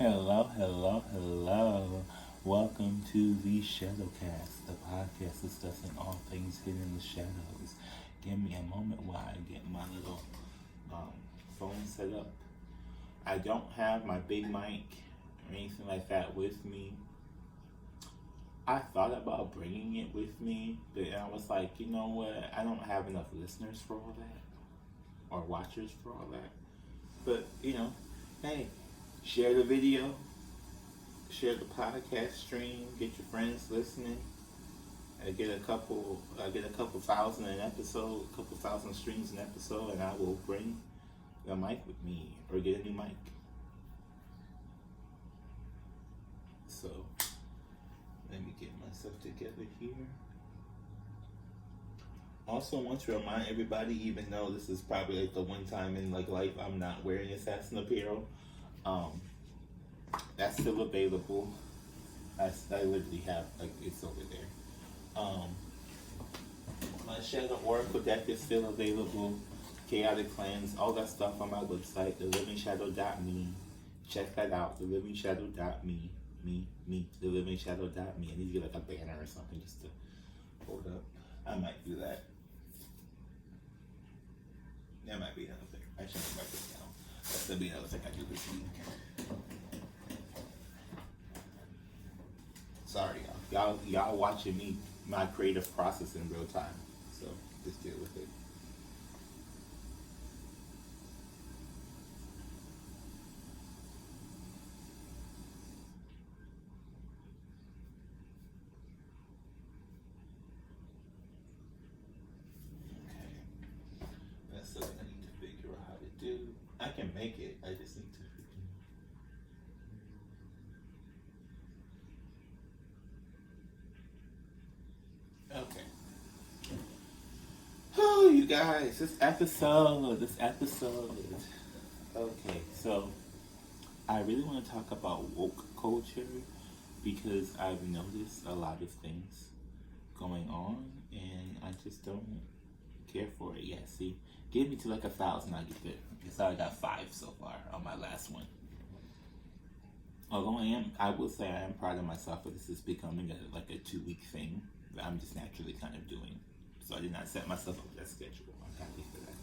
Hello, hello, hello. Welcome to the Shadowcast, the podcast discussing all things hidden in the shadows. Give me a moment while I get my little um, phone set up. I don't have my big mic or anything like that with me. I thought about bringing it with me, but I was like, you know what? I don't have enough listeners for all that, or watchers for all that. But, hey, share the video, share the podcast stream, get your friends listening. Get a couple thousand an episode, a couple thousand streams an episode, and I will bring the mic with me or get a new mic. So let me get myself together here. Also, want to remind everybody, even though this is probably like the one time in life I'm not wearing assassin apparel, that's still available. I literally have it's over there. My Shadow Oracle deck is still available. Chaotic Cleanse, all that stuff on my website, thelivingshadow.me. Check that out, thelivingshadow.me. Thelivingshadow.me. I need to get like a banner or something just to hold up. I might do that. That might be another thing. I shouldn't write this down. That'll be another thing I do this week. Sorry, y'all. Y'all watching me, my creative process in real time. So just deal with it. I can make it. I just need to Okay. Oh, you guys, this episode. Okay, so I really want to talk about woke culture because I've noticed a lot of things going on and I just don't care for it yet. See, give me to like 1,000, I get there. So I got 5 so far on my last one. Although I will say I am proud of myself, but this is becoming a 2-week thing that I'm just naturally kind of doing. So I did not set myself up that schedule. I'm happy for that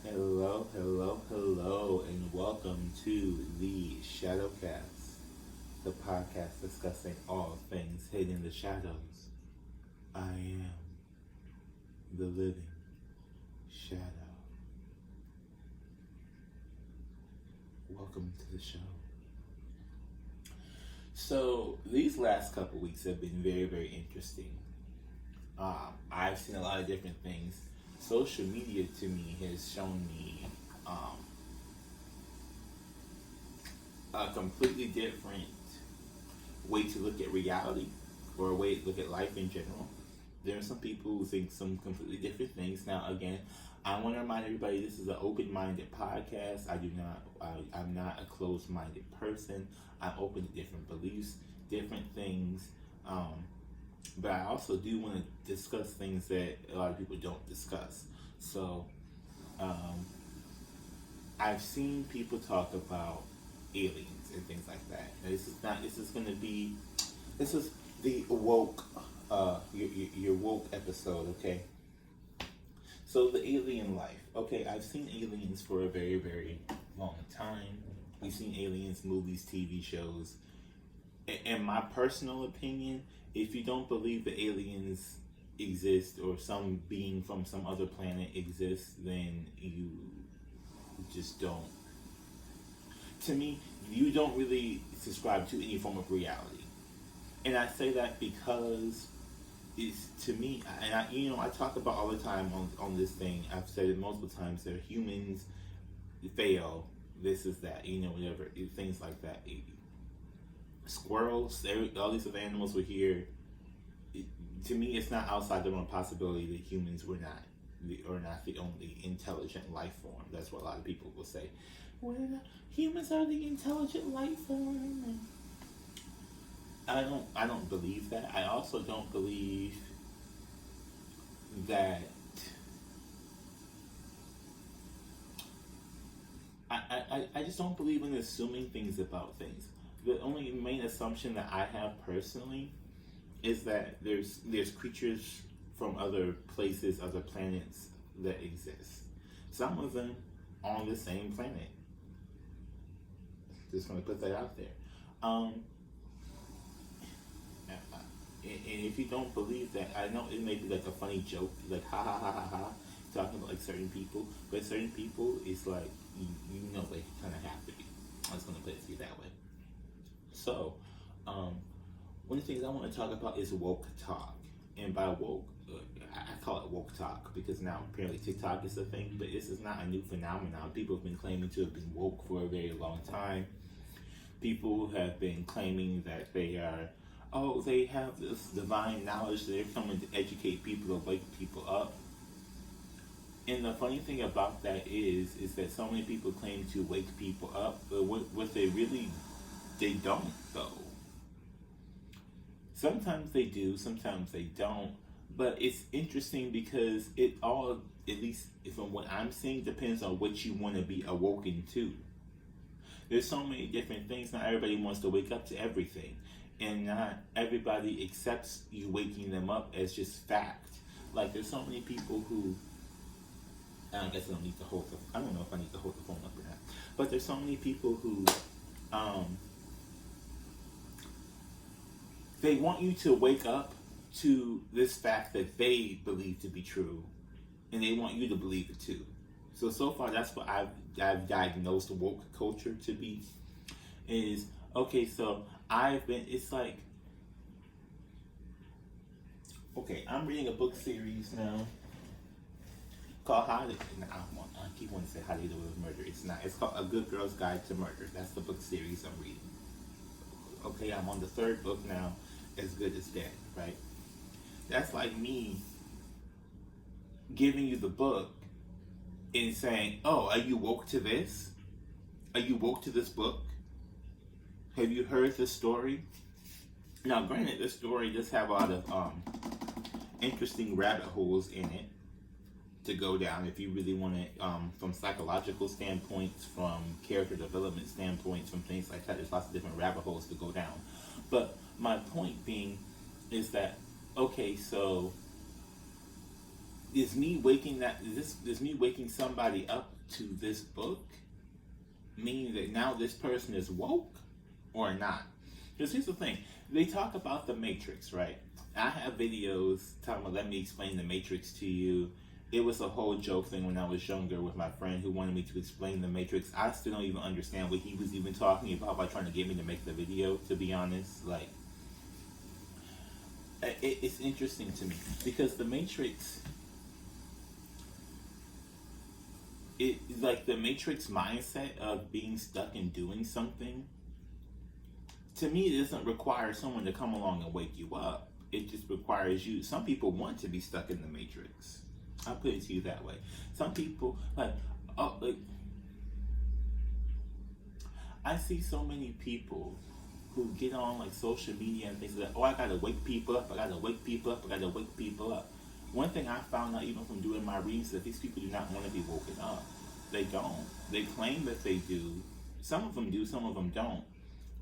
though. Hello, and welcome to the Shadowcast, the podcast discussing all things hidden in the shadows. I am the living shadow. Welcome to the show. So these last couple weeks have been very, very interesting. I've seen a lot of different things. Social media to me has shown me a completely different way to look at reality or a way to look at life in general. There are some people who think some completely different things. Now, again, I want to remind everybody this is an open-minded podcast. I'm not a closed-minded person. I'm open to different beliefs, different things. But I also do want to discuss things that a lot of people don't discuss. So, I've seen people talk about aliens and things like that. Now, this is the woke, your woke episode, okay? So the alien life. Okay, I've seen aliens for a very, very long time. We've seen aliens, movies, TV shows. In my personal opinion, if you don't believe the aliens exist or some being from some other planet exists, then you just don't. To me, you don't really subscribe to any form of reality. And I say that because it's, to me, and I talk about all the time on this thing, I've said it multiple times, that humans fail, this is that, whatever, things like that. Squirrels, all these other animals were here. To me, it's not outside the realm of possibility that humans were not the only intelligent life form. That's what a lot of people will say. Well, humans are the intelligent life form. I don't believe that. I also don't believe that I just don't believe in assuming things about things. The only main assumption that I have personally is that there's creatures from other places, other planets that exist. Some of them on the same planet. Just want to put that out there. And if you don't believe that, I know it may be like a funny joke, like ha ha ha ha ha, talking about like certain people, but certain people, it's like you know they kind of have to be. I was gonna put it to you that way. So, one of the things I want to talk about is WokeTok, and by woke, I call it WokeTok because now apparently TikTok is a thing, but this is not a new phenomenon. People have been claiming to have been woke for a very long time. People have been claiming that they are, they have this divine knowledge, they're coming to educate people, to wake people up. And the funny thing about that is that so many people claim to wake people up, but what they don't though. Sometimes they do, sometimes they don't. But it's interesting because it all, at least from what I'm seeing, depends on what you want to be awoken to. There's so many different things. Not everybody wants to wake up to everything. And not everybody accepts you waking them up as just fact. Like there's so many people who, I guess I don't need to hold I don't know if I need to hold the phone up or not. But there's so many people who, they want you to wake up to this fact that they believe to be true, and they want you to believe it too. So far, that's what I've diagnosed woke culture to be. Is okay. So it's like, okay, I'm reading a book series now called I keep wanting to say How to Get Away with Murder. It's not. It's called A Good Girl's Guide to Murder. That's the book series I'm reading. Okay, I'm on the third book now. As Good as Dead, right? That's like me giving you the book and saying, oh, are you woke to this? Are you woke to this book? Have you heard this story? Now, granted, this story does have a lot of interesting rabbit holes in it to go down if you really want it, from psychological standpoints, from character development standpoints, from things like that. There's lots of different rabbit holes to go down. But my point being is that, okay, so is me waking somebody up to this book meaning that now this person is woke or not? Because here's the thing, they talk about the Matrix, right? I have videos talking about, let me explain the Matrix to you. It was a whole joke thing when I was younger with my friend who wanted me to explain the Matrix. I still don't even understand what he was even talking about by trying to get me to make the video, to be honest. Like, it's interesting to me because the Matrix, the Matrix mindset of being stuck and doing something, to me, it doesn't require someone to come along and wake you up. It just requires you. Some people want to be stuck in the Matrix. I'll put it to you that way. Some people, I see so many people who get on like social media and things like, I gotta wake people up, I gotta wake people up, I gotta wake people up. One thing I found out even from doing my readings is that these people do not want to be woken up. They don't. They claim that they do. Some of them do, some of them don't.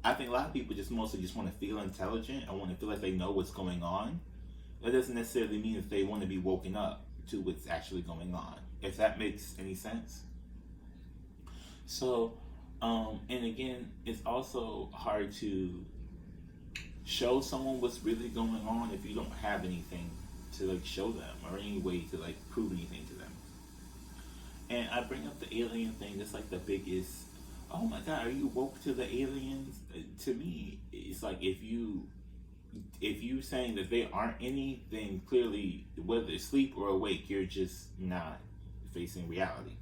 I think a lot of people mostly just want to feel intelligent and want to feel like they know what's going on. That doesn't necessarily mean that they want to be woken up to what's actually going on, if that makes any sense. So, and again, it's also hard to show someone what's really going on if you don't have anything to like show them or any way to like prove anything to them. And I bring up the alien thing. That's like the biggest, oh my God, are you woke to the aliens? To me, it's like if you saying that they aren't any, then clearly, whether it's sleep or awake, you're just not facing reality.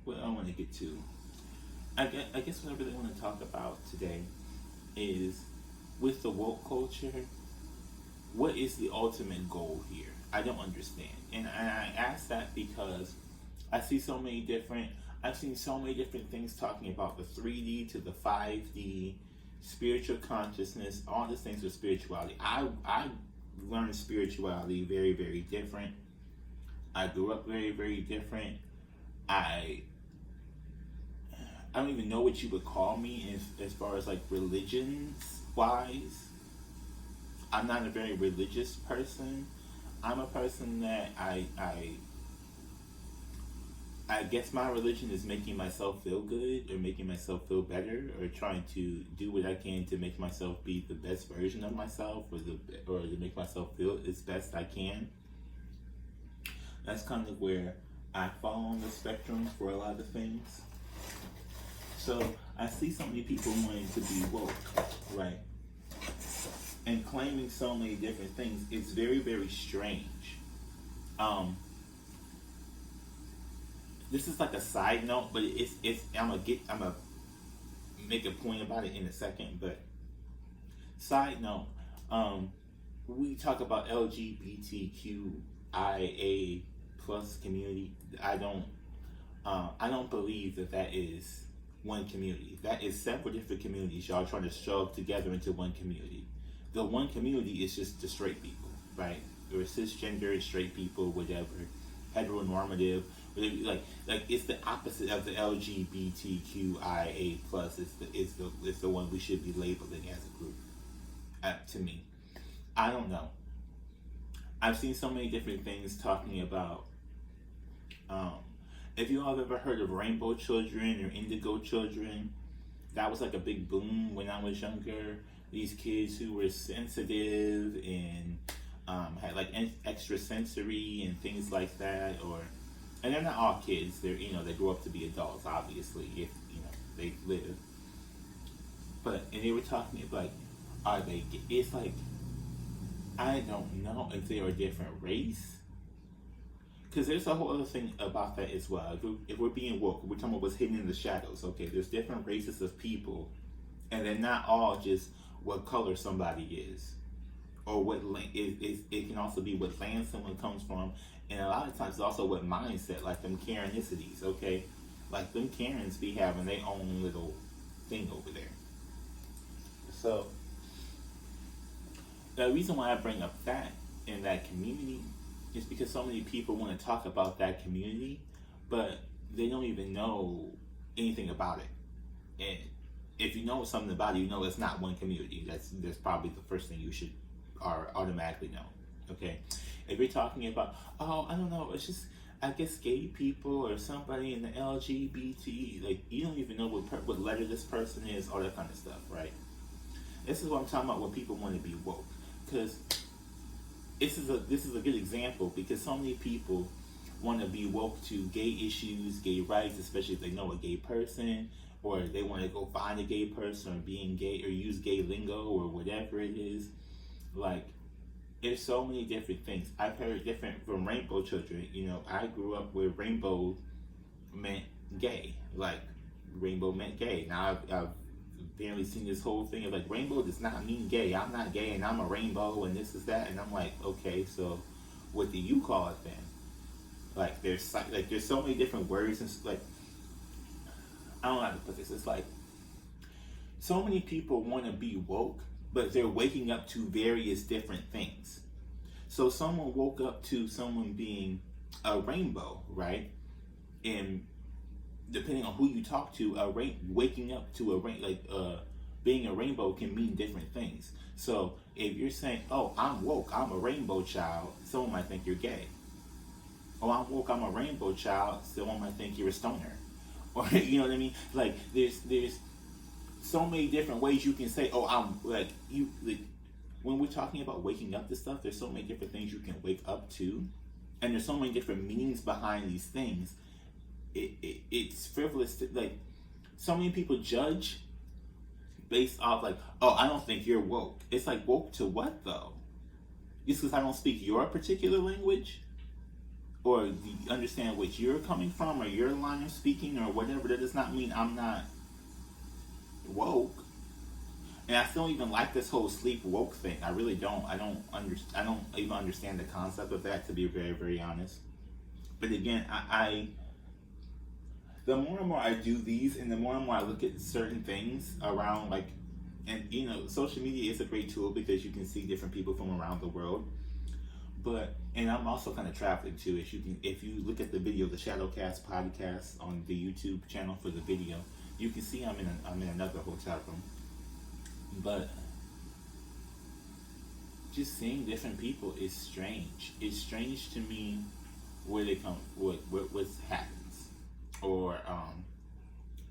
What I want to get to, I guess what I really want to talk about today is, with the woke culture, what is the ultimate goal here? I don't understand. And I ask that because I've seen so many different things talking about the 3D to the 5D, spiritual consciousness, all these things with spirituality. I learned spirituality very, very different. I grew up very, very different. I I don't even know what you would call me as far as like religions wise. I'm not a very religious person. I'm a person that I guess my religion is making myself feel good or making myself feel better or trying to do what I can to make myself be the best version of myself or to make myself feel as best I can. That's kind of where I fall on the spectrum for a lot of things. So I see so many people wanting to be woke, right? And claiming so many different things. It's very, very strange. This is like a side note, but I'm gonna make a point about it in a second. But side note, we talk about LGBTQIA plus community. I don't believe that is one community. That is several different communities y'all trying to shove together into one community. The one community is just the straight people, right? Or cisgender straight people, whatever, heteronormative, whatever, like it's the opposite of the LGBTQIA plus. It's the one we should be labeling as a group. To me, I don't know. I've seen so many different things talking about. If you all have ever heard of rainbow children or indigo children, that was like a big boom when I was younger. These kids who were sensitive and had like extra sensory and things like that, and they're not all kids. They're they grow up to be adults, obviously, if they live. And they were talking about are they? It's like I don't know if they are a different race. Because there's a whole other thing about that as well. If we're being woke, we're talking about what's hidden in the shadows. Okay, there's different races of people, and they're not all just what color somebody is, or what land. It can also be what land someone comes from, and a lot of times it's also what mindset, like them Karenicities. Okay, like them Karens be having their own little thing over there. So the reason why I bring up that in that community. It's because so many people want to talk about that community, but they don't even know anything about it. And if you know something about it, you know it's not one community. That's probably the first thing you should automatically know. Okay, if you're talking about, I don't know, it's just I guess gay people or somebody in the LGBT, like you don't even know what letter this person is, all that kind of stuff, right? This is what I'm talking about when people want to be woke, because. This is a good example because so many people want to be woke to gay issues, gay rights, especially if they know a gay person, or they want to go find a gay person or being gay or use gay lingo or whatever it is. Like, there's so many different things. I've heard different from rainbow children. I grew up where rainbow meant gay. Like, rainbow meant gay. Now I've barely seen this whole thing of like rainbow does not mean gay. I'm not gay and I'm a rainbow and this is that, and I'm like, okay, so what do you call it then? Like there's so many different words and like I don't know how to put this. It's like so many people want to be woke, but they're waking up to various different things. So someone woke up to someone being a rainbow, right? And depending on who you talk to, waking up to being a rainbow can mean different things. So if you're saying, "Oh, I'm woke, I'm a rainbow child," someone might think you're gay. "Oh, I'm woke, I'm a rainbow child," someone might think you're a stoner, or you know what I mean? Like there's so many different ways you can say, "Oh, I'm like you." Like, when we're talking about waking up to stuff, there's so many different things you can wake up to, and there's so many different meanings behind these things. It's frivolous to, like, so many people judge based off like, "Oh, I don't think you're woke." It's like, woke to what though? Just because I don't speak your particular language or understand what you're coming from or your line of speaking or whatever, that does not mean I'm not woke. And I still don't even like this whole sleep woke thing. I really don't. I don't even understand the concept of that, to be very, very honest. But again, the more and more I do these, and the more and more I look at certain things around like and you know, social media is a great tool because you can see different people from around the world. But and I'm also kind of traveling too. If you look at the video, the Shadowcast podcast on the YouTube channel for the video, you can see I'm in another hotel room. But just seeing different people is strange. It's strange to me where they come, what happens, or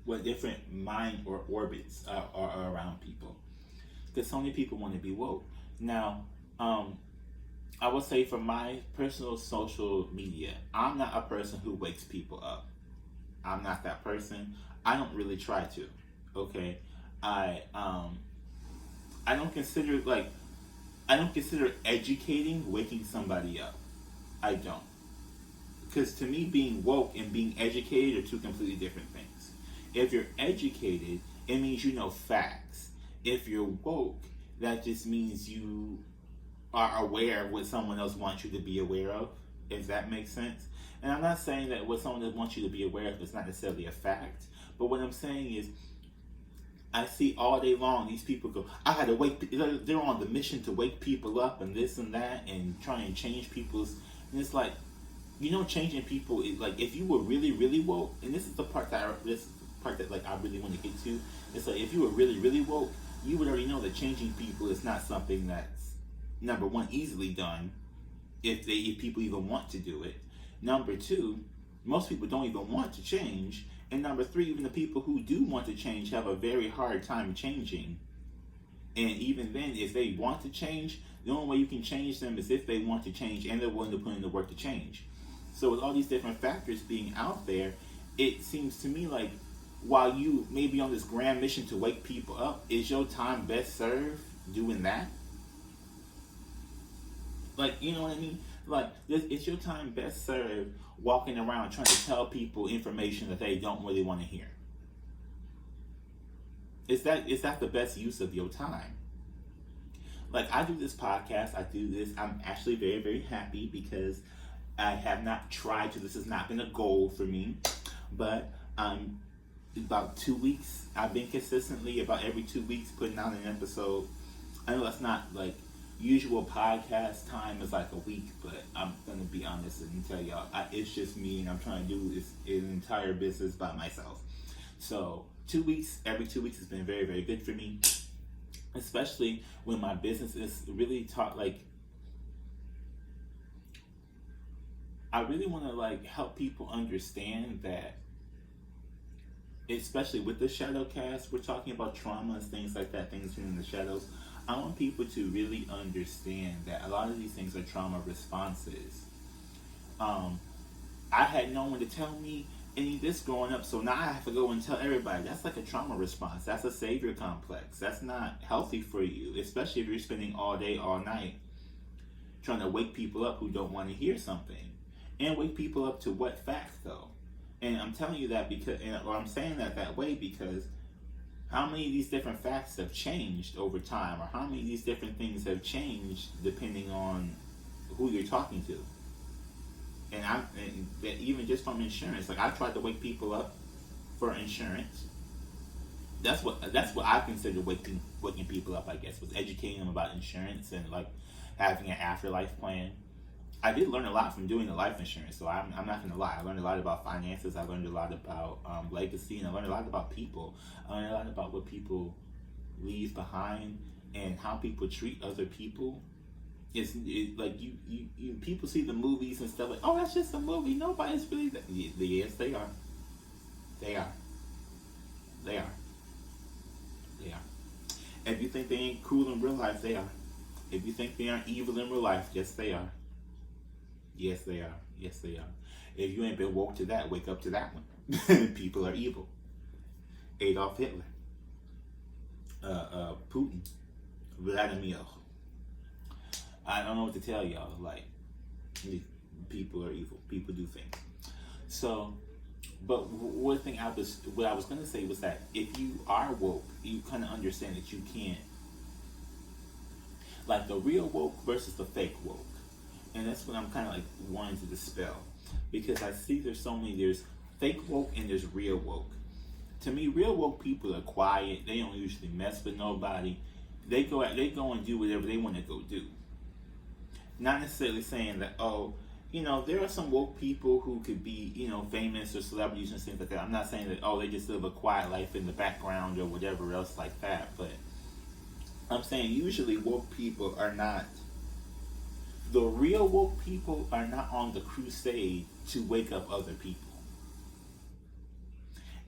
what different mind or orbits are around people. Because so many people want to be woke. Now, I will say from my personal social media, I'm not a person who wakes people up. I'm not that person. I don't really try to. Okay, I don't consider educating waking somebody up. I don't. Because to me, being woke and being educated are two completely different things. If you're educated, it means you know facts. If you're woke, that just means you are aware of what someone else wants you to be aware of, if that makes sense. And I'm not saying that what someone else wants you to be aware of is not necessarily a fact, but what I'm saying is, I see all day long these people go, I had to wake, they're on the mission to wake people up and this and that and try and change people's, and it's like, you know, changing people is like, if you were really, really woke, and this is the part that like I really want to get to, it's like, if you were really, really woke, you would already know that changing people is not something that's, number one, easily done, if people even want to do it. Number two, most people don't even want to change. And number three, even the people who do want to change have a very hard time changing. And even then, if they want to change, the only way you can change them is if they want to change and they're willing to put in the work to change. So with all these different factors being out there, it seems to me like while you may be on this grand mission to wake people up, is your time best served doing that? Like, you know what I mean? Like, it's your time best served walking around trying to tell people information that they don't really want to hear. Is that the best use of your time? Like, I do this podcast, I'm actually very, very happy because I have not tried to, this has not been a goal for me, but about 2 weeks, I've been consistently about every 2 weeks putting out an episode. I know that's not like usual podcast time is like a week, but I'm gonna be honest and tell y'all, it's just me, and I'm trying to do this entire business by myself. So 2 weeks, every 2 weeks has been very, very good for me, especially when my business is really taught. Like, I really want to like help people understand that, especially with the Shadowcast, we're talking about trauma and things like that, things in the shadows. I want people to really understand that a lot of these things are trauma responses. I had no one to tell me any of this growing up, so now I have to go and tell everybody. That's like a trauma response. That's a savior complex. That's not healthy for you, especially if you're spending all day, all night trying to wake people up who don't want to hear something. And wake people up to what facts, though? And I'm telling you that because, or I'm saying that way because how many of these different facts have changed over time, or how many of these different things have changed depending on who you're talking to? And even just from insurance, like I tried to wake people up for insurance. That's what I consider waking people up, I guess, was educating them about insurance and like having an afterlife plan. I did learn a lot from doing the life insurance, so I'm not going to lie. I learned a lot about finances. I learned a lot about legacy, and I learned a lot about people. I learned a lot about what people leave behind and how people treat other people. It's like you people see the movies and stuff like, oh, that's just a movie. Nobody's really that. Yes, they are. They are. They are. They are. If you think they ain't cool in real life, they are. If you think they aren't evil in real life, yes, they are. Yes, they are. Yes, they are. If you ain't been woke to that, wake up to that one. People are evil. Adolf Hitler. Putin. Vladimir. I don't know what to tell y'all. Like, people are evil. People do things. So, but one thing what I was going to say was that if you are woke, you kind of understand that you can't, like the real woke versus the fake woke. And that's what I'm kind of like wanting to dispel, because I see there's fake woke and there's real woke. to me, real woke people are quiet. They don't usually mess with nobody. They go and do whatever they want to go do. Not necessarily saying that, oh, there are some woke people who could be, famous or celebrities and things like that. I'm not saying that, oh, they just live a quiet life in the background or whatever else like that. But I'm saying usually woke people are not, the real woke people are not on the crusade to wake up other people.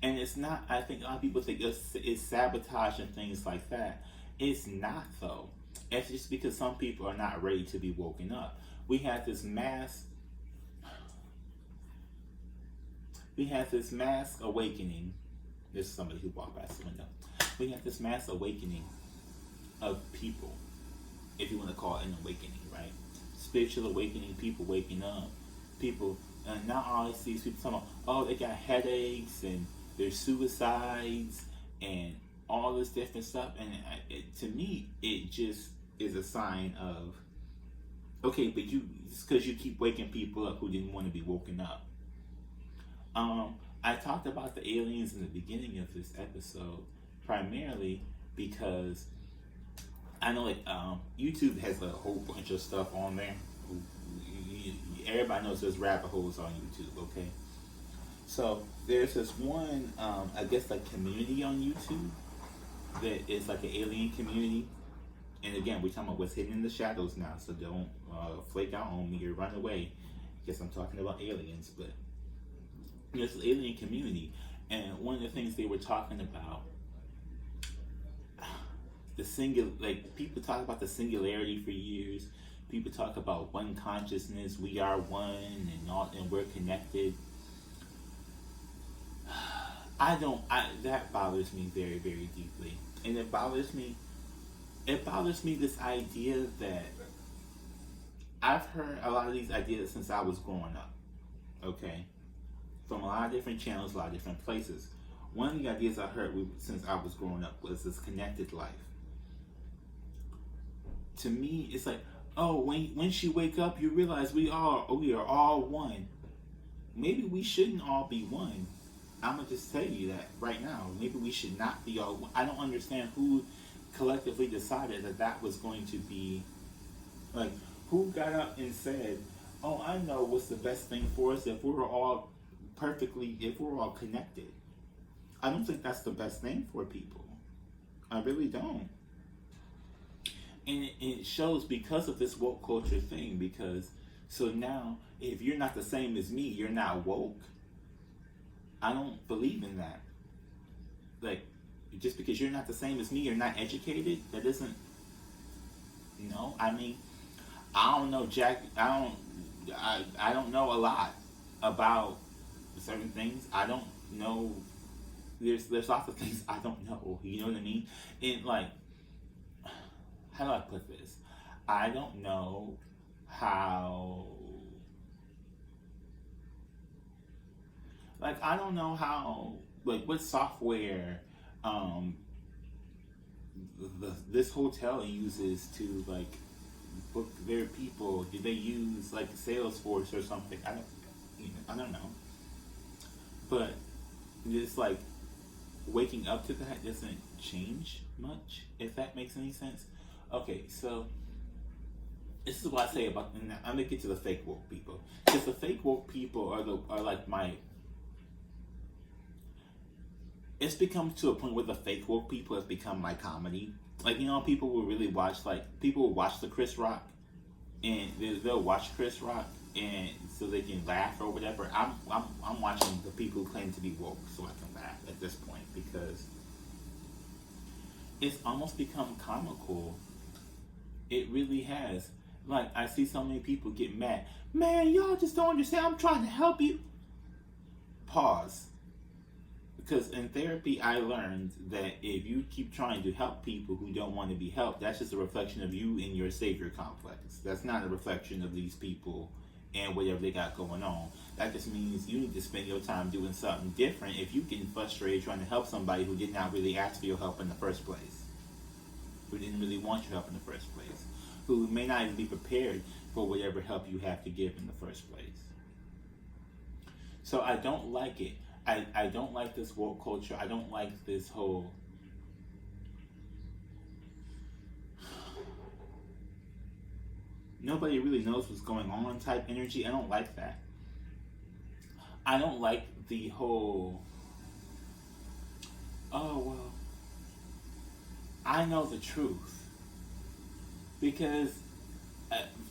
And it's not, I think a lot of people think it's sabotage and things like that. It's not, though. It's just because some people are not ready to be woken up. We had this mass awakening. There's somebody who walked past the window. We had this mass awakening of people, if you want to call it an awakening, right? Spiritual awakening, people waking up. People, and now all I see is people talking about, oh, they got headaches and there's suicides and all this different stuff. And to me, it just is a sign of, okay, but it's because you keep waking people up who didn't want to be woken up. I talked about the aliens in the beginning of this episode primarily because I know YouTube has a whole bunch of stuff on there. Everybody knows there's rabbit holes on YouTube, okay? So there's this one, I guess like community on YouTube that is like an alien community. And again, we're talking about what's hidden in the shadows now, so don't flake out on me or run away. Because I'm talking about aliens, but there's an alien community, and one of the things they were talking about, people talk about the singularity for years. People talk about one consciousness, we are one, and we're connected. That bothers me very, very deeply, and it bothers me this idea that I've heard a lot of these ideas since I was growing up, okay? From a lot of different channels, a lot of different places. One of the ideas I heard since I was growing up was this connected life. To me, it's like, oh, once you wake up, you realize we are all one. Maybe we shouldn't all be one. I'm going to just tell you that right now. Maybe we should not be all one. I don't understand who collectively decided that was going to be, like, who got up and said, oh, I know what's the best thing for us if we're all connected. I don't think that's the best thing for people. I really don't. And it shows because of this woke culture thing, because so now if you're not the same as me, you're not woke. I don't believe in that. Like, just because you're not the same as me, you're not educated, that isn't, I mean, I don't know, Jack, I don't know a lot about certain things. I don't know, there's lots of things I don't know, you know what I mean? And like, how do I put this? I don't know how, what software this hotel uses to like book their people. Do they use like Salesforce or something? I don't know. But just like waking up to that doesn't change much, if that makes any sense. Okay, so this is what I say about, and I'm gonna get to the fake woke people, because the fake woke people are like my. It's become to a point where the fake woke people have become my comedy. Like, people will really watch, people will watch the Chris Rock, and they'll watch Chris Rock, and so they can laugh or whatever. I'm watching the people who claim to be woke so I can laugh at this point, because it's almost become comical. It really has. Like, I see so many people get mad. Man, y'all just don't understand. I'm trying to help you. Pause. Because in therapy, I learned that if you keep trying to help people who don't want to be helped, that's just a reflection of you and your savior complex. That's not a reflection of these people and whatever they got going on. That just means you need to spend your time doing something different if you get frustrated trying to help somebody who did not really ask for your help in the first place, who didn't really want your help in the first place, who may not even be prepared for whatever help you have to give in the first place. So I don't like it. I don't like this woke culture. I don't like this whole nobody really knows what's going on type energy. I don't like that. I don't like the whole, oh, well, I know the truth. Because,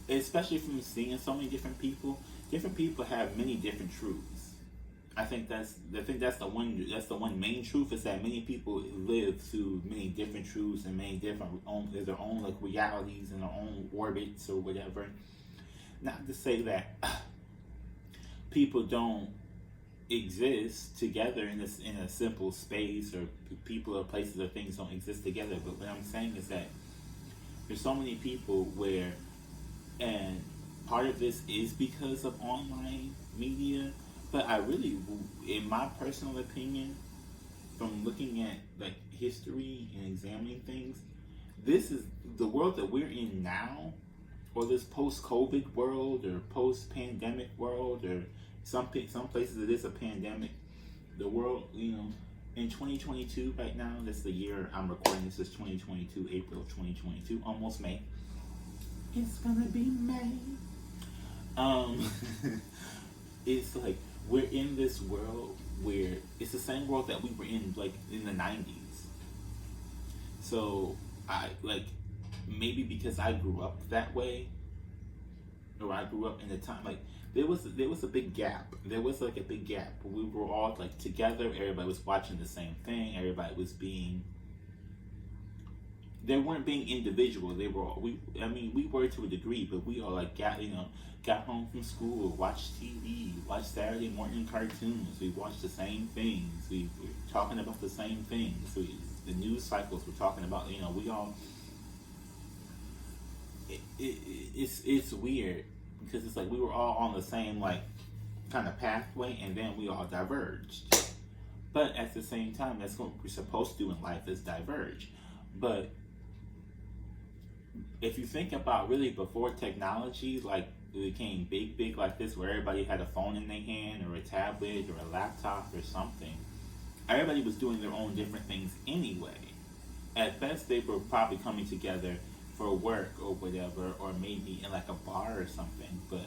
especially from seeing so many different people have many different truths. I think that's the one main truth is that many people live through many different truths and many different their own like realities and their own orbits or whatever. Not to say that people don't exist together in a simple space, or people or places or things don't exist together. But what I'm saying is that there's so many people where, and part of this is because of online media. But I really, in my personal opinion, from looking at like history and examining things, this is the world that we're in now, or this post-COVID world, or post-pandemic world, or some places it is a pandemic. The world, in 2022 right now, that's the year I'm recording. This is 2022, April of 2022, almost May. It's gonna be May. It's like, we're in this world where it's the same world that we were in like in the 90s. So I like, maybe because I grew up that way, or I grew up in a time like there was a big gap. There was like a big gap. We were all like together. Everybody was watching the same thing. Everybody was being. They weren't being individual. They were all, we were to a degree, but we all like got home from school, watched TV, watched Saturday morning cartoons. We watched the same things. We were talking about the same things. The news cycles were talking about, we all. It's weird because it's like we were all on the same like kind of pathway, and then we all diverged. But at the same time, that's what we're supposed to do in life, is diverge. But if you think about really before technology like became big like this, where everybody had a phone in their hand or a tablet or a laptop or something, everybody was doing their own different things anyway. At best, they were probably coming together for work or whatever, or maybe in like a bar or something. But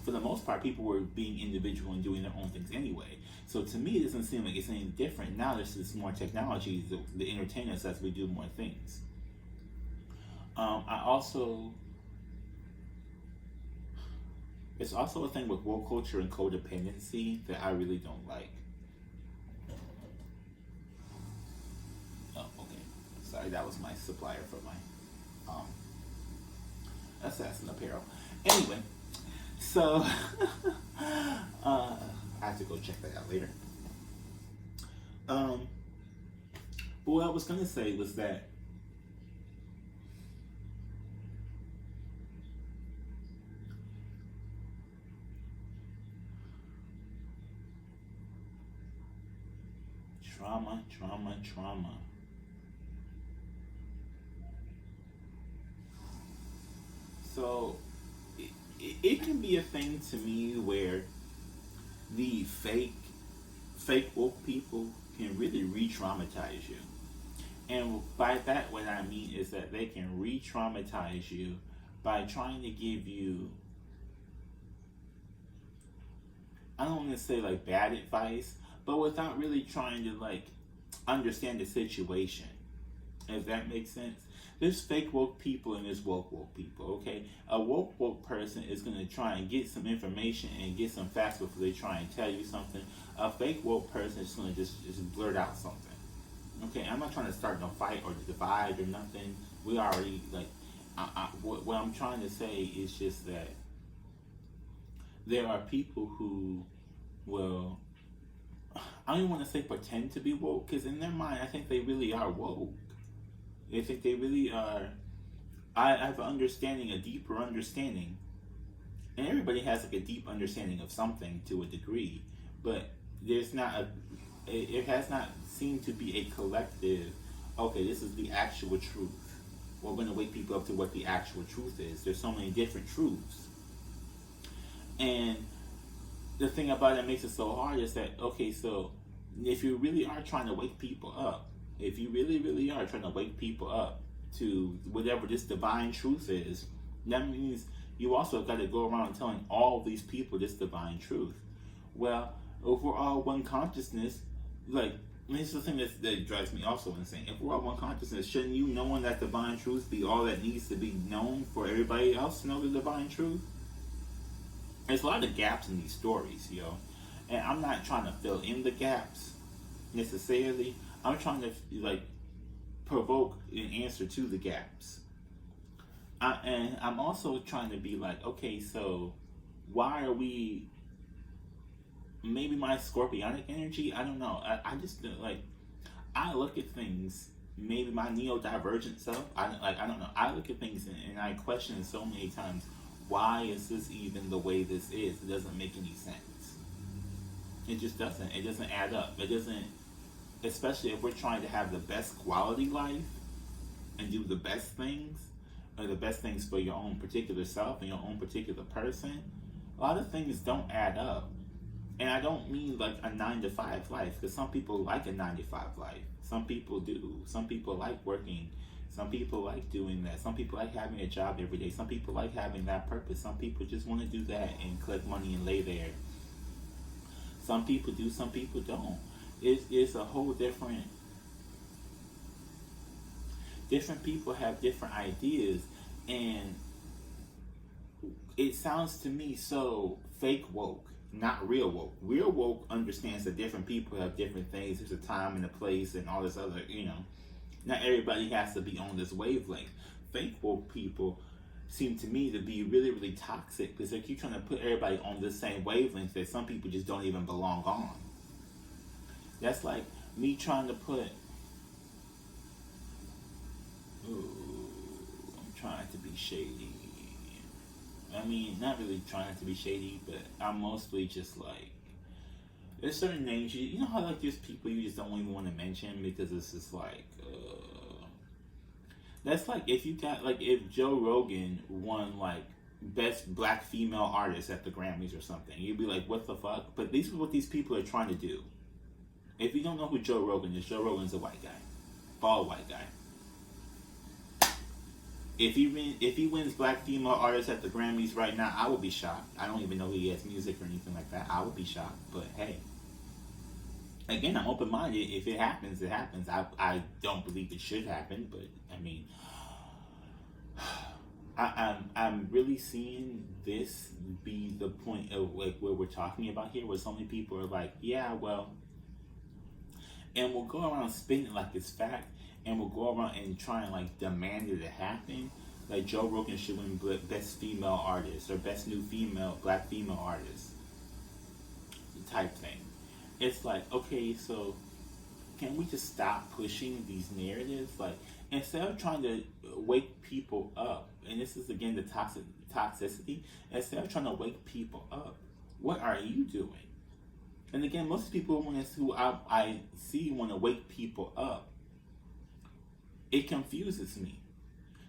for the most part, people were being individual and doing their own things anyway. So to me, it doesn't seem like it's any different. Now there's just more technology that entertain us as we do more things. It's also a thing with woke culture and codependency that I really don't like. Oh, okay. Sorry, that was my supplier for my assassin apparel. Anyway, so I have to go check that out later. But what I was gonna say was that trauma. So it can be a thing to me where the fake woke people can really re-traumatize you. And by that, what I mean is that they can re-traumatize you by trying to give you, I don't want to say like bad advice, but without really trying to like understand the situation. If that makes sense. There's fake woke people and there's woke people, okay? A woke person is going to try and get some information and get some facts before they try and tell you something. A fake woke person is going to just blurt out something. Okay, I'm not trying to start no fight or divide or nothing. We already, like, what I'm trying to say is just that there are people who will, I don't even want to say pretend to be woke, because in their mind, I think they really are woke. They think they really are. I have an understanding, a deeper understanding. And everybody has like a deep understanding of something to a degree, but there's not it has not seemed to be a collective, okay, this is the actual truth. We're going to wake people up to what the actual truth is. There's so many different truths. And the thing about it makes it so hard is that, okay, so if you really are trying to wake people up, if you really, really are trying to wake people up to whatever this divine truth is, that means you also got to go around telling all these people this divine truth. Well, if we're all one consciousness, like, this is the thing that drives me also insane. If we're all one consciousness, shouldn't you knowing that divine truth be all that needs to be known for everybody else to know the divine truth? There's a lot of gaps in these stories, yo. And I'm not trying to fill in the gaps necessarily. I'm trying to, like, provoke an answer to the gaps. And I'm also trying to be like, okay, so why are we, maybe my scorpionic energy, I don't know. I just, like, I look at things, maybe my neurodivergent self, I don't know. I look at things and I question so many times, why is this even the way this is? It doesn't make any sense. It just doesn't. It doesn't add up. It doesn't, especially if we're trying to have the best quality life and do the best things, or the best things for your own particular self and your own particular person. A lot of things don't add up. And I don't mean like a 9-to-5 life, because some people like a 9-to-5 life. Some people do. Some people like working. Some people like doing that. Some people like having a job every day. Some people like having that purpose. Some people just want to do that and collect money and lay there. Some people do, some people don't. It's a whole different people have different ideas, and it sounds to me so fake woke, not real woke. Real woke understands that different people have different things. There's a time and a place and all this other, not everybody has to be on this wavelength. Fake woke people seem to me to be really, really toxic, because they keep trying to put everybody on the same wavelength that some people just don't even belong on. That's like me trying to put, I'm trying to be shady. I mean, not really trying to be shady, but I'm mostly just like, there's certain names, you know how like there's people you just don't even want to mention because it's just like, that's like if you got, like if Joe Rogan won like best black female artist at the Grammys or something, you'd be like, what the fuck? But this is what these people are trying to do. If you don't know who Joe Rogan is, Joe Rogan's a white guy. Bald white guy. If he wins black female artist at the Grammys right now, I would be shocked. I don't even know he has music or anything like that. I would be shocked. But hey, again, I'm open-minded. If it happens, it happens. I don't believe it should happen, but I mean, I'm really seeing this be the point of like where we're talking about here, where so many people are like, yeah, well, and we'll go around spinning it like it's fact, and we'll go around and try and like demand it to happen. Like Joe Rogan should win best female artist or best new black female artist type thing. It's like, okay, so can we just stop pushing these narratives? Like, instead of trying to wake people up, and this is again the toxicity, instead of trying to wake people up, what are you doing? And again, most people who I see want to wake people up. It confuses me.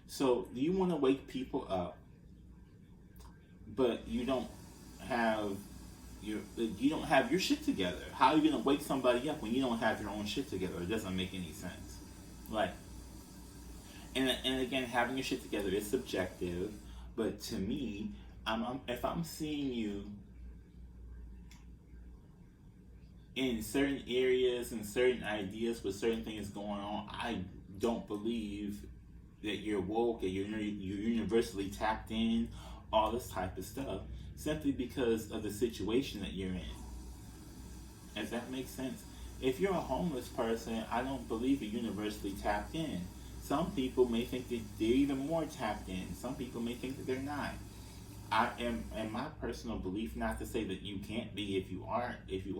So you want to wake people up, but you don't have your shit together. How are you gonna wake somebody up when you don't have your own shit together? It doesn't make any sense. Like, and again, having your shit together is subjective. But to me, if I'm seeing you in certain areas and certain ideas with certain things going on, I don't believe that you're woke and you're universally tapped in, all this type of stuff, simply because of the situation that you're in. Does that make sense? If you're a homeless person, I don't believe you're universally tapped in. Some people may think that they're even more tapped in. Some people may think that they're not. I am, in my personal belief, not to say that you can't be if you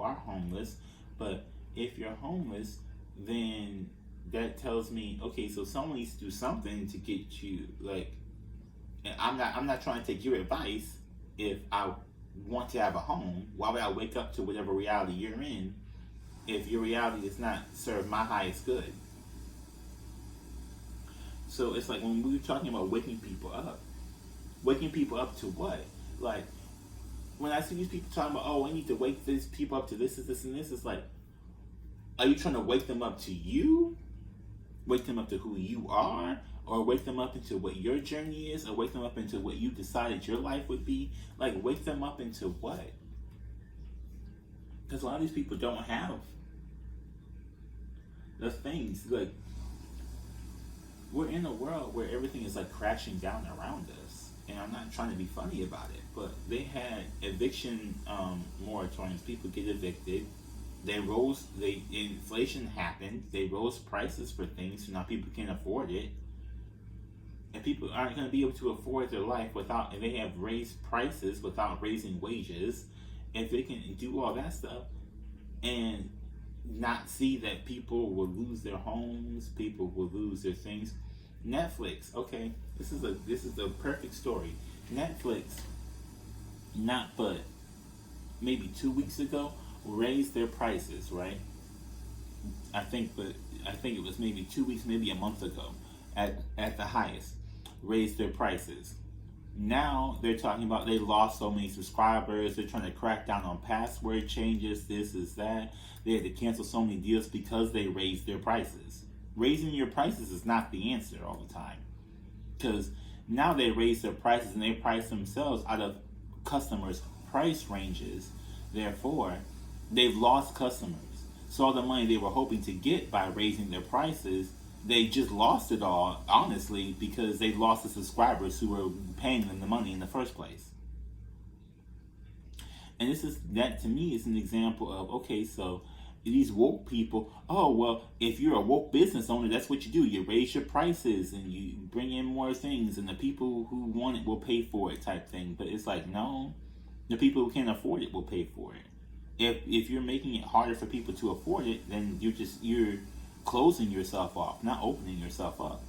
are homeless, but if you're homeless, then that tells me, okay, so someone needs to do something to get you, like, and I'm not trying to take your advice. If I want to have a home, why would I wake up to whatever reality you're in if your reality does not serve my highest good? So it's like when we were talking about waking people up to what? Like, when I see these people talking about, oh, I need to wake these people up to this, and this, it's like, are you trying to wake them up to you? Wake them up to who you are? Or wake them up into what your journey is? Or wake them up into what you decided your life would be? Like, wake them up into what? Because a lot of these people don't have the things. Like, we're in a world where everything is like crashing down around us. And I'm not trying to be funny about it, but they had eviction moratoriums. People get evicted. Inflation happened. They rose prices for things, so now people can't afford it. And people aren't going to be able to afford their life and they have raised prices without raising wages. If they can do all that stuff and not see that people will lose their homes, people will lose their things. Netflix, okay, this is a perfect story. Netflix, not but maybe 2 weeks ago, raised their prices, right? I think it was maybe 2 weeks, maybe a month ago, at the highest, raised their prices. Now they're talking about they lost so many subscribers. They're trying to crack down on password changes. This is that. They had to cancel so many deals because they raised their prices. Raising your prices is not the answer all the time, because now they raise their prices and they price themselves out of customers' price ranges. Therefore, they've lost customers. So all the money they were hoping to get by raising their prices, they just lost it all, honestly, because they lost the subscribers who were paying them the money in the first place. And that to me is an example of, okay, so these woke people, oh, well, if you're a woke business owner, that's what you do. You raise your prices and you bring in more things, and the people who want it will pay for it type thing. But it's like, no, the people who can't afford it will pay for it. If you're making it harder for people to afford it, then you're closing yourself off, not opening yourself up.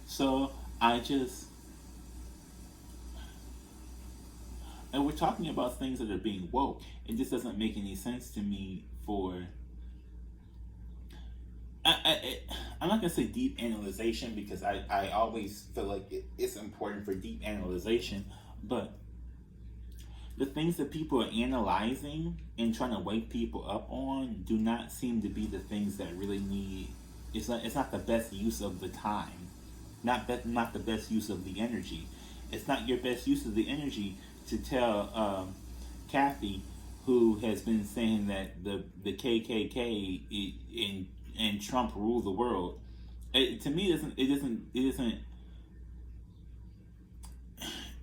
So and we're talking about things that are being woke. It just doesn't make any sense to me I'm not going to say deep analyzation, because I always feel like it's important for deep analyzation, but the things that people are analyzing and trying to wake people up on do not seem to be the things that really need. It's not the best use of the time, not the best use of the energy. It's not your best use of the energy to tell Kathy, who has been saying that the KKK and Trump rule the world. To me,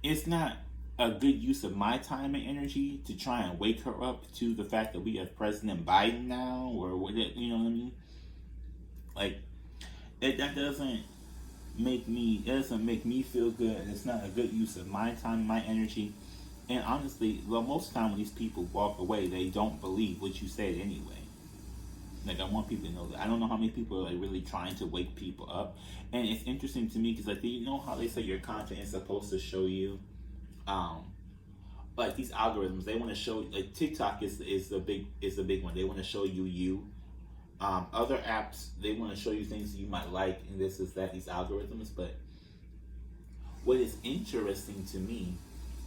it's not a good use of my time and energy to try and wake her up to the fact that we have President Biden now, or what, you know what I mean? Like, that doesn't make me feel good, and it's not a good use of my time, my energy. And honestly, well, most of the time when these people walk away, they don't believe what you said anyway. Like, I want people to know that. I don't know how many people are like really trying to wake people up. And it's interesting to me because, like, you know how they say your content is supposed to show you, like these algorithms, they want to show, like TikTok is the big one. They want to show you. Other apps, they want to show you things you might like, and this is that, these algorithms. But what is interesting to me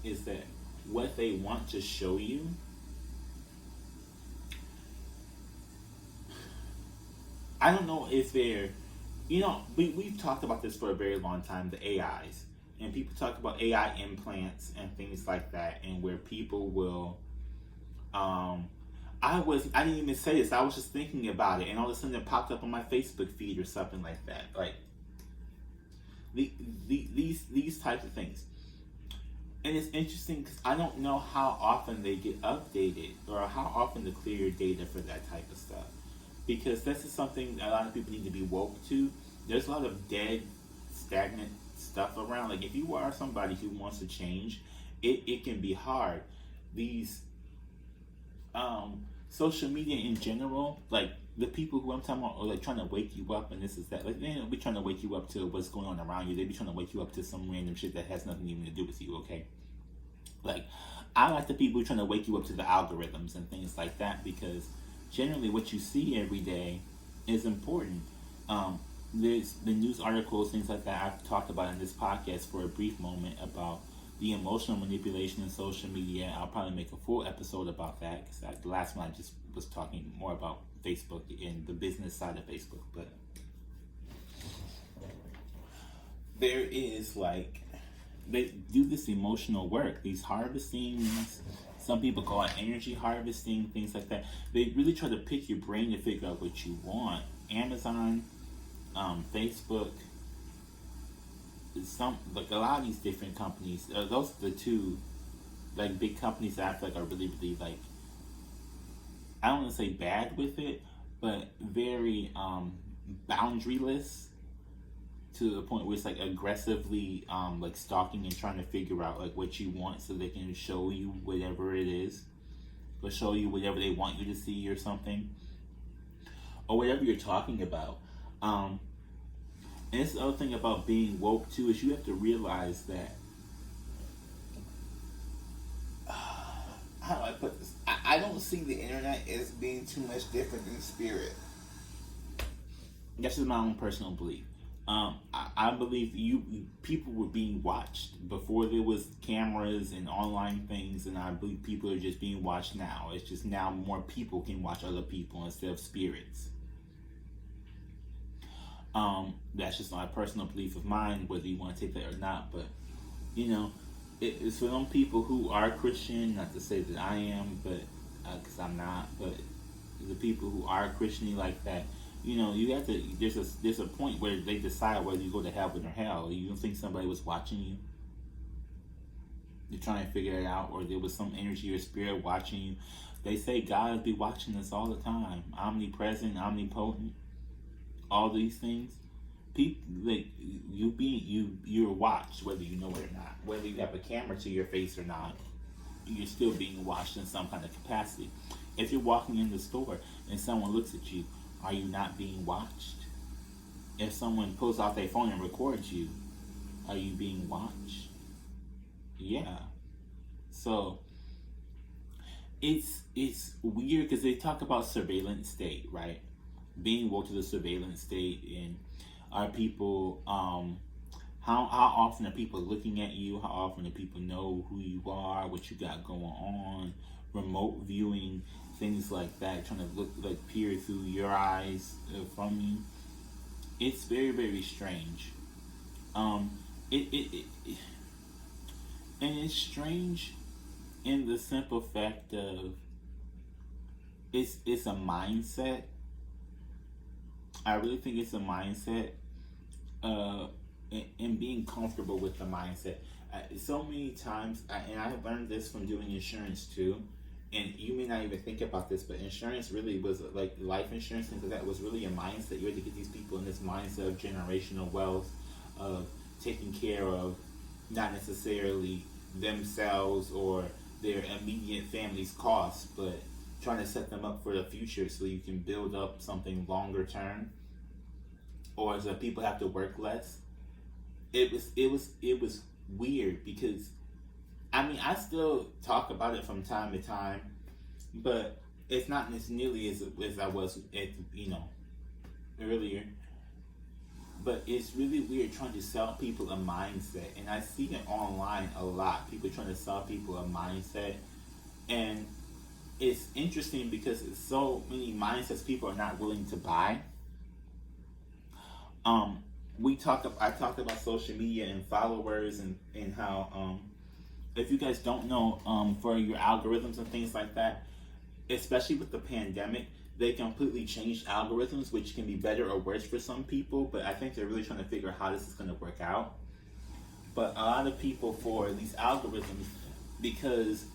is that what they want to show you, I don't know if they're, we've talked about this for a very long time, the AIs. And people talk about AI implants and things like that, and where people will, I didn't even say this, I was just thinking about it, and all of a sudden it popped up on my Facebook feed or something like that. Like, these types of things. And it's interesting because I don't know how often they get updated, or how often to clear your data for that type of stuff. Because this is something a lot of people need to be woke to. There's a lot of dead, stagnant stuff around. Like, if you are somebody who wants to change, it can be hard. These social media in general, like the people who I'm talking about are like trying to wake you up, and this is that. Like, they don't be trying to wake you up to what's going on around you. They be trying to wake you up to some random shit that has nothing even to do with you, okay? Like, I like the people who are trying to wake you up to the algorithms and things like that, because generally what you see every day is important. There's the news articles, things like that I've talked about in this podcast for a brief moment about the emotional manipulation in social media. I'll probably make a full episode about that, because the last one I just was talking more about Facebook and the business side of Facebook. But there is like, they do this emotional work, these harvestings. Some people call it energy harvesting, things like that. They really try to pick your brain to figure out what you want. Amazon, Facebook, like a lot of these different companies. Those are the two like big companies that I feel like are really, really like, I don't want to say bad with it, but very boundaryless, to the point where it's like aggressively like stalking and trying to figure out like what you want, so they can show you whatever it is, or show you whatever they want you to see or something, or whatever you're talking about. And it's the other thing about being woke too, is you have to realize that how do I put this? I don't see the internet as being too much different than spirit. That's just my own personal belief. I believe people were being watched before there was cameras and online things, and I believe people are just being watched now. It's just now more people can watch other people instead of spirits. That's just my personal belief of mine, whether you want to take that or not. But you know, it's for them people who are Christian. Not to say that I am, but because I'm not. But the people who are Christian like that, you know, you have to. There's a point where they decide whether you go to heaven or hell. You don't think somebody was watching you? You're trying to figure it out, or there was some energy or spirit watching you. They say God be watching us all the time, omnipresent, omnipotent, all these things. People, like you're watched, whether you know it or not. Whether you have a camera to your face or not, you're still being watched in some kind of capacity. If you're walking in the store and someone looks at you, are you not being watched? If someone pulls out their phone and records you, are you being watched? Yeah. So it's weird, because they talk about surveillance state, right? Being woke to the surveillance state, and are people how often are people looking at you? How often do people know who you are, what you got going on? Remote viewing, things like that, trying to look like peer through your eyes from you. It's very, very strange. It and it's strange in the simple fact of it's a mindset. I really think it's a mindset, and being comfortable with the mindset. So many times, and I have learned this from doing insurance too, and you may not even think about this, but insurance really was like life insurance, and that was really a mindset. You had to get these people in this mindset of generational wealth, of taking care of not necessarily themselves or their immediate family's costs, but trying to set them up for the future so you can build up something longer term, or so people have to work less. It was weird, because I mean, I still talk about it from time to time, but it's not as nearly as I was at, earlier. But it's really weird trying to sell people a mindset, and I see it online a lot. People trying to sell people a mindset, and it's interesting because it's so many mindsets people are not willing to buy. I talked about social media and followers, and how if you guys don't know, for your algorithms and things like that, especially with the pandemic, they completely changed algorithms, which can be better or worse for some people, but I think they're really trying to figure out how this is going to work out. But a lot of people, for these algorithms, because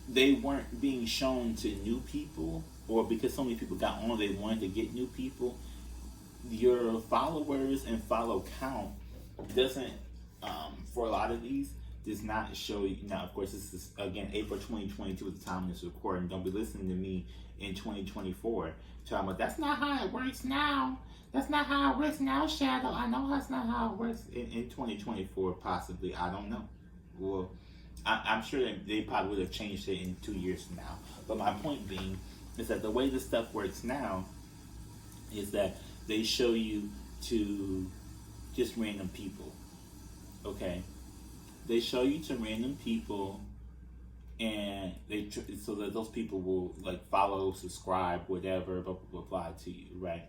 they weren't being shown to new people, or because so many people got on, they wanted to get new people, your followers and follow count doesn't, for a lot of these, does not show you. Now, of course, this is, again, April 2022 at the time of this recording. Don't be listening to me in 2024 talking about, that's not how it works now. That's not how it works now, Shadow. I know that's not how it works in 2024, possibly. I don't know. Well, I'm sure that they probably would have changed it in 2 years from now. But my point being is that the way this stuff works now is that they show you to just random people, okay? they show you to random people, and so that those people will like follow, subscribe, whatever, blah blah blah, blah to you, right?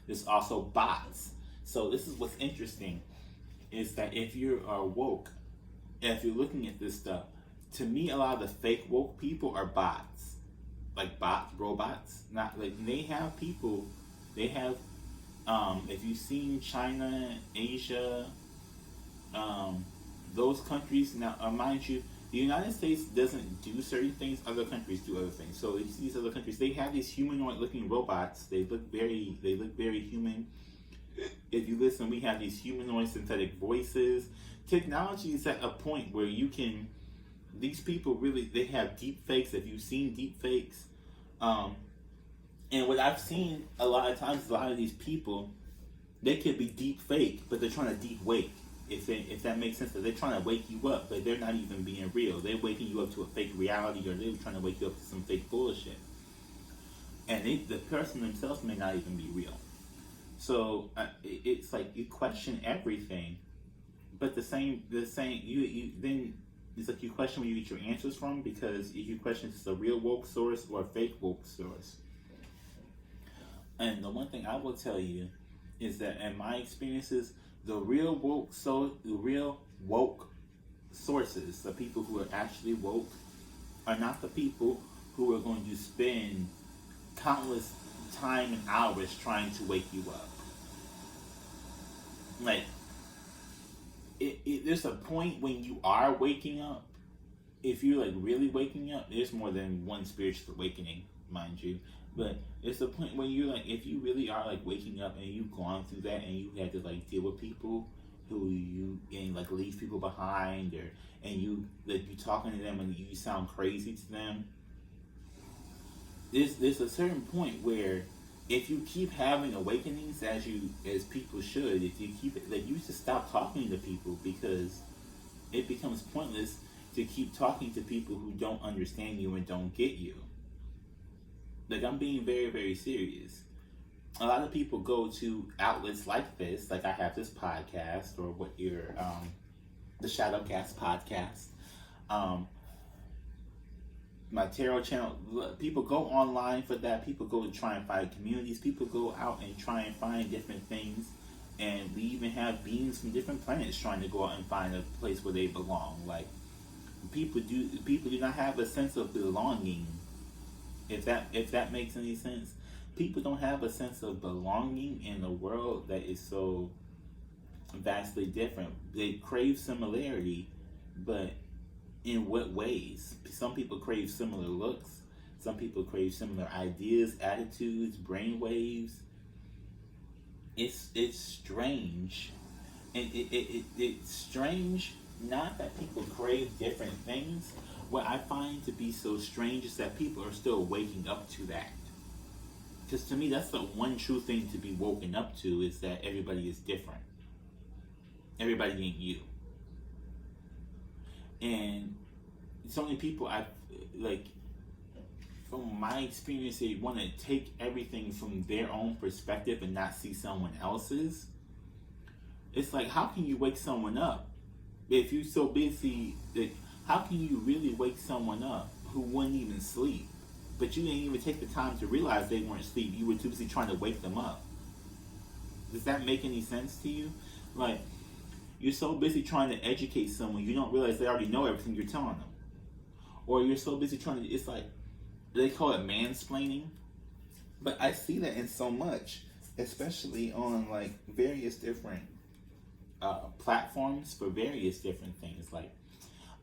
There's also bots. So this is what's interesting, is that if you are woke, if you're looking at this stuff, to me, a lot of the fake woke people are bots, like robots. Not like they have people. They have, if you've seen China, Asia, those countries. Now, mind you, the United States doesn't do certain things. Other countries do other things. So these other countries, they have these humanoid-looking robots. They look very human. If you listen, we have these humanoid synthetic voices. Technology is at a point where you can. These people really, they have deep fakes. If you've seen deep fakes, and what I've seen a lot of times, a lot of these people, they could be deep fake, but they're trying to deep wake. If that makes sense, that they're trying to wake you up, but they're not even being real. They're waking you up to a fake reality, or they're trying to wake you up to some fake bullshit. And the person themselves may not even be real. So it's like you question everything, but the same you then it's like you question where you get your answers from, because if you question if it's a real woke source or a fake woke source. And the one thing I will tell you is that in my experiences, the real woke sources, the people who are actually woke, are not the people who are going to spend countless time and hours trying to wake you up. Like, there's a point when you are waking up. If you're like really waking up, there's more than one spiritual awakening, mind you. But it's a point when you're like, if you really are like waking up and you've gone through that and you had to like deal with people who you and like leave people behind, and you talking to them and you sound crazy to them. There's a certain point where if you keep having awakenings as people should, if you keep it, like, you should stop talking to people, because it becomes pointless to keep talking to people who don't understand you and don't get you. Like, I'm being very, very serious. A lot of people go to outlets like this, like I have this podcast, or what your the Shadowcast podcast, my tarot channel. People go online for that. People go to try and find communities. People go out and try and find different things, and we even have beings from different planets trying to go out and find a place where they belong. Like, people do not have a sense of belonging. If that makes any sense, people don't have a sense of belonging in a world that is so vastly different. They crave similarity, but in what ways? Some people crave similar looks. Some people crave similar ideas, attitudes, brainwaves. It's strange, and it's strange. Not that people crave different things. What I find to be so strange is that people are still waking up to that. Because to me, that's the one true thing to be woken up to, is that everybody is different. Everybody ain't you. And so many people, from my experience, they want to take everything from their own perspective and not see someone else's. It's like, how can you wake someone up if you're so busy? Like, how can you really wake someone up who wouldn't even sleep? But you didn't even take the time to realize they weren't asleep. You were too busy trying to wake them up. Does that make any sense to you? Like, you're so busy trying to educate someone, you don't realize they already know everything you're telling them. Or you're so busy trying to, it's like, they call it mansplaining. But I see that in so much, especially on like various different platforms for various different things. Like,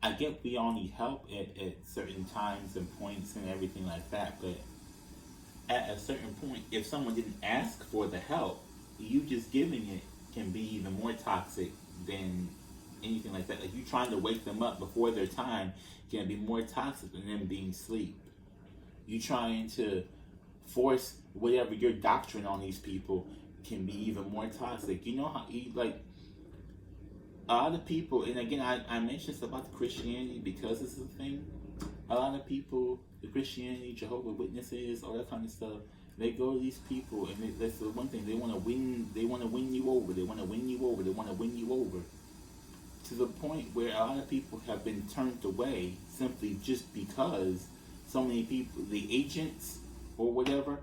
I get we all need help at certain times and points and everything like that, but at a certain point, if someone didn't ask for the help, you just giving it can be even more toxic than anything like that. Like, you trying to wake them up before their time can be more toxic than them being asleep. You trying to force whatever your doctrine on these people can be even more toxic. You know how a lot of people, and again, I mentioned stuff about the Christianity because this is a thing. A lot of people, the Christianity, Jehovah's Witnesses, all that kind of stuff, they go to these people, and that's the one thing, they want to win you over. They want to win you over. They want to win you over to the point where a lot of people have been turned away simply just because so many people, the agents or whatever,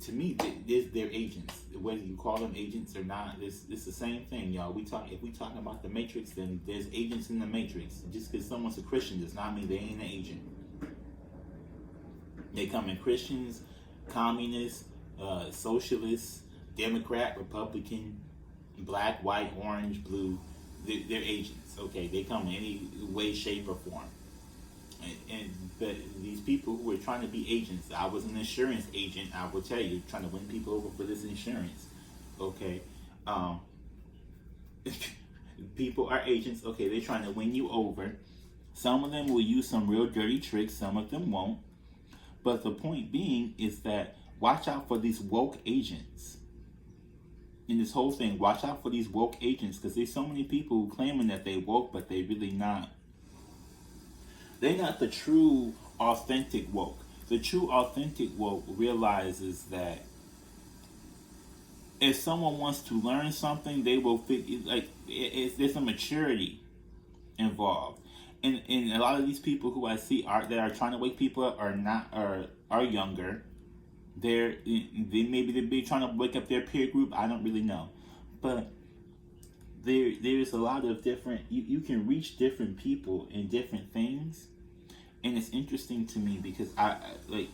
to me, they're agents. Whether you call them agents or not, it's the same thing, y'all. If we talking about the Matrix, then there's agents in the Matrix. Just because someone's a Christian does not mean they ain't an agent. They come in Christians, communists, socialists, Democrat, Republican, black, white, orange, blue. They're agents. Okay, they come in any way, shape, or form. But these people who are trying to be agents, I was an insurance agent, I will tell you, trying to win people over for this insurance. Okay, people are agents. Okay, they're trying to win you over. Some of them will use some real dirty tricks, some of them won't. But the point being is that watch out for these woke agents. In this whole thing, watch out for these woke agents, because there's so many people claiming that they woke, but they really not. They're not the true, authentic woke. The true, authentic woke realizes that if someone wants to learn something, they will figure, like, there's a maturity involved. And a lot of these people who I see that are trying to wake people up are younger. They maybe they're trying to wake up their peer group. I don't really know, but there's a lot of different. You can reach different people in different things, and it's interesting to me because I like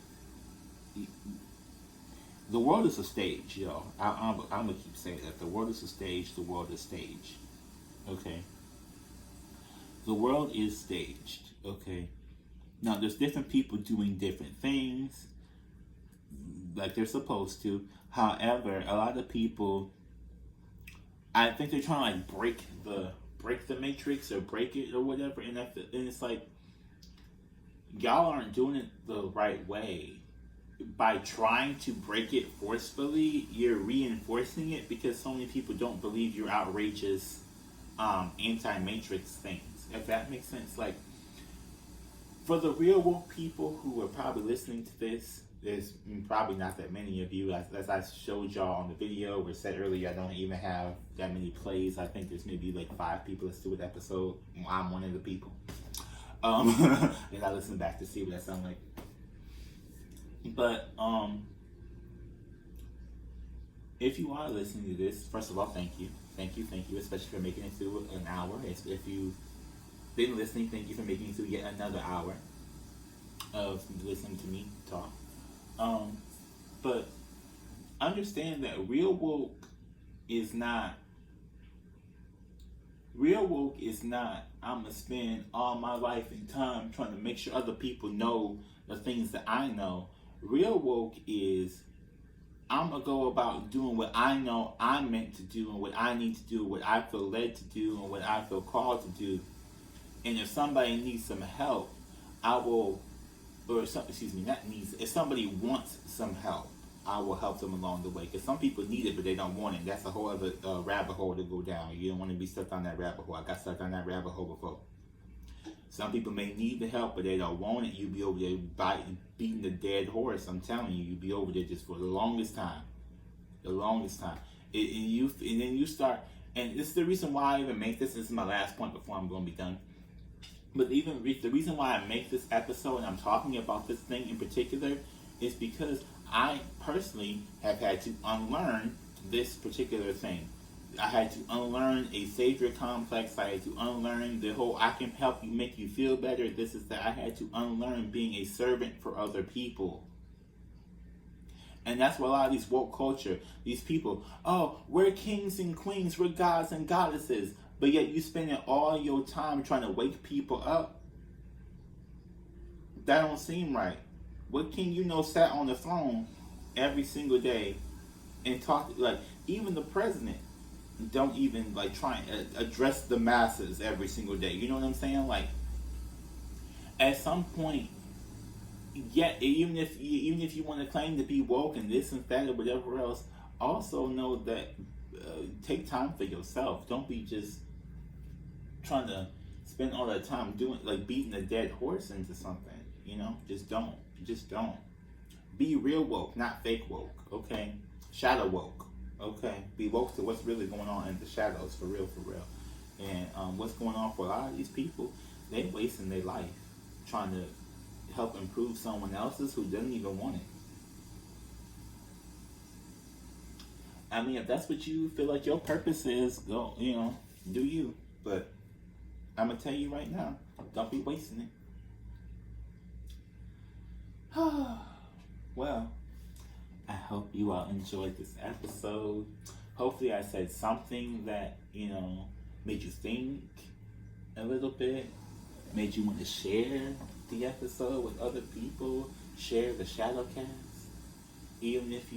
the world is a stage, y'all. I'm gonna keep saying that the world is a stage. The world is staged. Okay. The world is staged. Okay. Now there's different people doing different things, like they're supposed to. However, a lot of people, I think they're trying to like break the matrix or break it or whatever, and it's like y'all aren't doing it the right way. By trying to break it forcefully, you're reinforcing it because so many people don't believe your outrageous anti-matrix things. If that makes sense, like for the real woke people who are probably listening to this, there's probably not that many of you. As I showed y'all on the video or said earlier, I don't even have that many plays. I think there's maybe like 5 people that's doing the episode. I'm one of the people. And I listen back to see what that sounds like. But if you are listening to this, first of all, thank you, especially for making it through an hour. If you've been listening, thank you for making it through yet another hour of listening to me talk. But understand that real woke is not, I'm gonna spend all my life and time trying to make sure other people know the things that I know. Real woke is, I'm gonna go about doing what I know I'm meant to do and what I need to do, what I feel led to do and what I feel called to do. And if somebody needs some help, if somebody wants some help, I will help them along the way. Because some people need it, but they don't want it. That's a whole other rabbit hole to go down. You don't want to be stuck on that rabbit hole. I got stuck on that rabbit hole before. Some people may need the help, but they don't want it. You'll be over there beating the dead horse. I'm telling you, you'll be over there just for the longest time. And then you start, and this is the reason why I even make this. This is my last point before I'm going to be done. But even the reason why I make this episode and I'm talking about this thing in particular is because I personally have had to unlearn this particular thing. I had to unlearn a savior complex. I had to unlearn the whole I can help you, make you feel better. This is that. I had to unlearn being a servant for other people. And that's what a lot of these woke culture, these people, oh, we're kings and queens, we're gods and goddesses. But yet you spending all your time trying to wake people up. That don't seem right. What king you know sat on the throne every single day and talked, like, even the president don't even like try and address the masses every single day. You know what I'm saying? Like, at some point, even if you want to claim to be woke and this and that or whatever else, also know that take time for yourself. Don't be just trying to spend all that time doing, like, beating a dead horse into something. You know, just don't. Be real woke, not fake woke. Okay, ShadoWoke. Okay, be woke to what's really going on in the shadows, for real. And what's going on for a lot of these people, they wasting their life trying to help improve someone else's who doesn't even want it. I mean, if that's what you feel like your purpose is, go, do you. But I'm going to tell you right now, don't be wasting it. Well, I hope you all enjoyed this episode. Hopefully I said something that, made you think a little bit, made you want to share the episode with other people, share the Shadowcast. Even if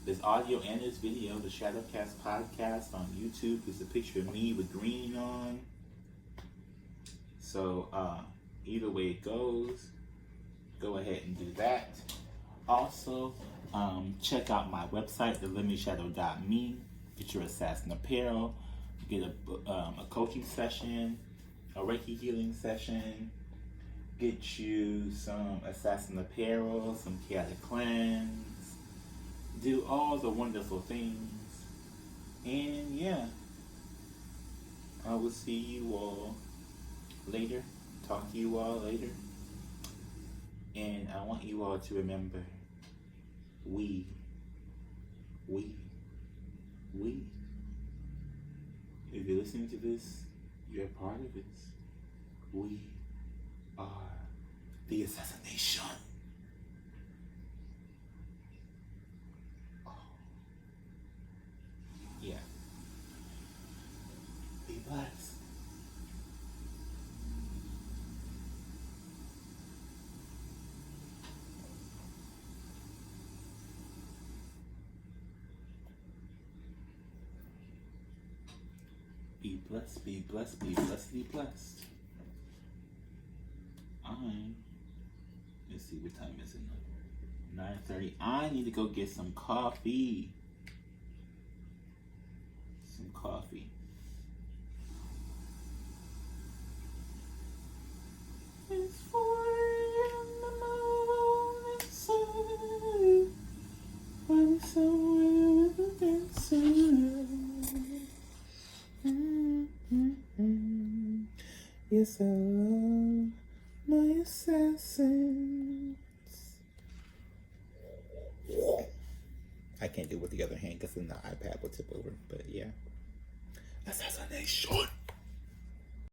there's audio and there's video. The Shadowcast podcast on YouTube is a picture of me with green on. So either way it goes, go ahead and do that. Also, check out my website, thelimitedShadow.me. Get your assassin apparel. Get a coaching session, a Reiki healing session. Get you some assassin apparel, some chaotic cleanse. Do all the wonderful things. And yeah, I will see you all later. Talk to you all later. And I want you all to remember, we. If you're listening to this, you're a part of it. We are the assassination. Oh. Yeah. Be blessed. Be blessed, be blessed, be blessed, be blessed. Let's see, what time is it now? 9:30. I need to go get some coffee. Some coffee. It's 4 in the morning sun. I'm somewhere with the dancer. Yes, I love my assassins. I can't do it with the other hand because then the iPad will tip over. But yeah. Assassination.